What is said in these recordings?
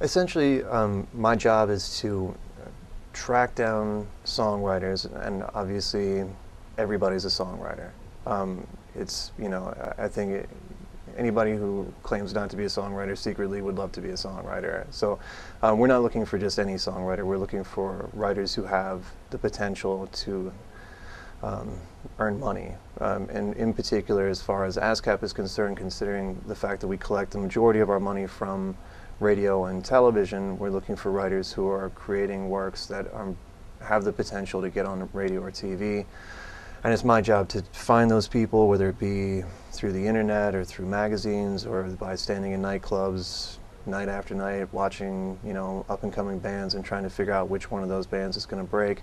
Essentially, my job is to track down songwriters, and obviously everybody's a songwriter. I think anybody who claims not to be a songwriter secretly would love to be a songwriter. So we're not looking for just any songwriter. We're looking for writers who have the potential to earn money. And in particular, as far as ASCAP is concerned, considering the fact that we collect the majority of our money from radio and television, we're looking for writers who are creating works that have the potential to get on radio or TV. And it's my job to find those people, whether it be through the internet or through magazines or by standing in nightclubs night after night watching, up-and-coming bands and trying to figure out which one of those bands is going to break.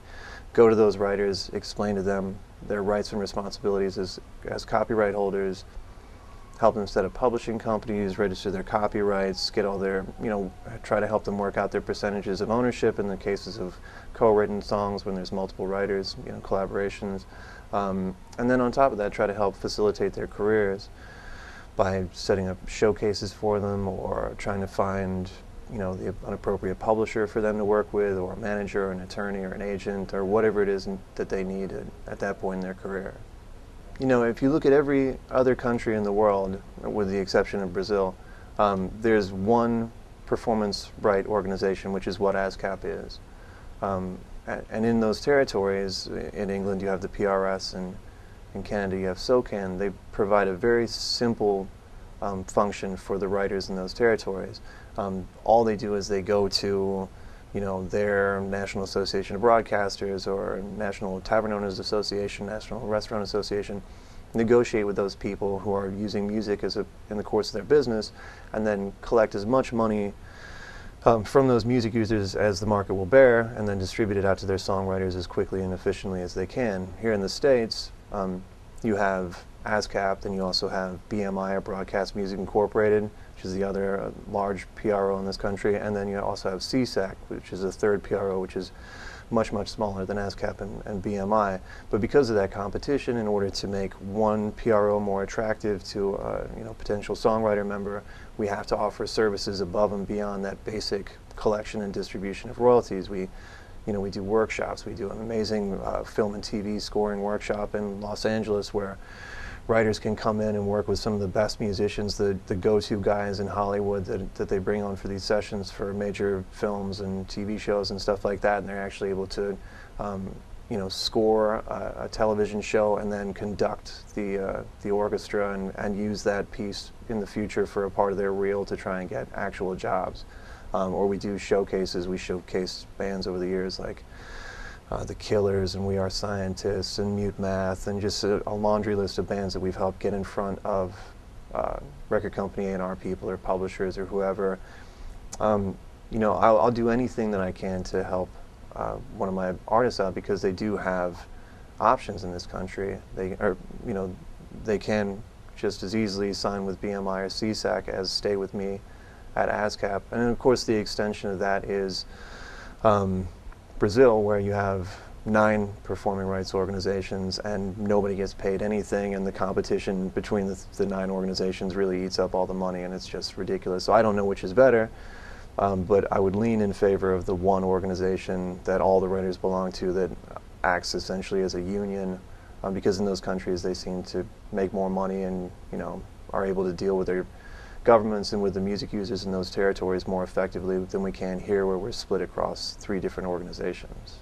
Go to those writers, explain to them their rights and responsibilities as copyright holders, help them set up publishing companies, register their copyrights, get all their, try to help them work out their percentages of ownership in the cases of co-written songs when there's multiple writers, collaborations. And then on top of that, try to help facilitate their careers by setting up showcases for them or trying to find, an appropriate publisher for them to work with, or a manager or an attorney or an agent or whatever it is that they need at that point in their career. If you look at every other country in the world, with the exception of Brazil, there's one performance right organization, which is what ASCAP is. And in those territories, in England you have the PRS, and in Canada you have SOCAN. They provide a very simple function for the writers in those territories. All they do is they go to their National Association of Broadcasters or National Tavern Owners Association, National Restaurant Association, negotiate with those people who are using music in the course of their business, and then collect as much money from those music users as the market will bear, and then distribute it out to their songwriters as quickly and efficiently as they can. Here in the States, you have ASCAP, then you also have BMI, or Broadcast Music Incorporated, which is the other large PRO in this country, and then you also have CSAC, which is a third PRO, which is much, much smaller than ASCAP and BMI. But because of that competition, in order to make one PRO more attractive to a potential songwriter member, we have to offer services above and beyond that basic collection and distribution of royalties. We do workshops. We do an amazing film and TV scoring workshop in Los Angeles where writers can come in and work with some of the best musicians, the go-to guys in Hollywood that they bring on for these sessions for major films and TV shows and stuff like that, and they're actually able to score a television show and then conduct the orchestra and use that piece in the future for a part of their reel to try and get actual jobs. Or we do showcases. We showcase bands over the years like The Killers and We Are Scientists and Mute Math, and just a laundry list of bands that we've helped get in front of record company A&R people or publishers or whoever. I'll do anything that I can to help one of my artists out, because they do have options in this country. They can just as easily sign with BMI or CSAC as stay with me at ASCAP. And of course the extension of that is Brazil, where you have 9 performing rights organizations and nobody gets paid anything, and the competition between the 9 organizations really eats up all the money, and it's just ridiculous. So I don't know which is better, but I would lean in favor of the one organization that all the writers belong to, that acts essentially as a union, because in those countries they seem to make more money and are able to deal with their governments and with the music users in those territories more effectively than we can here, where we're split across 3 different organizations.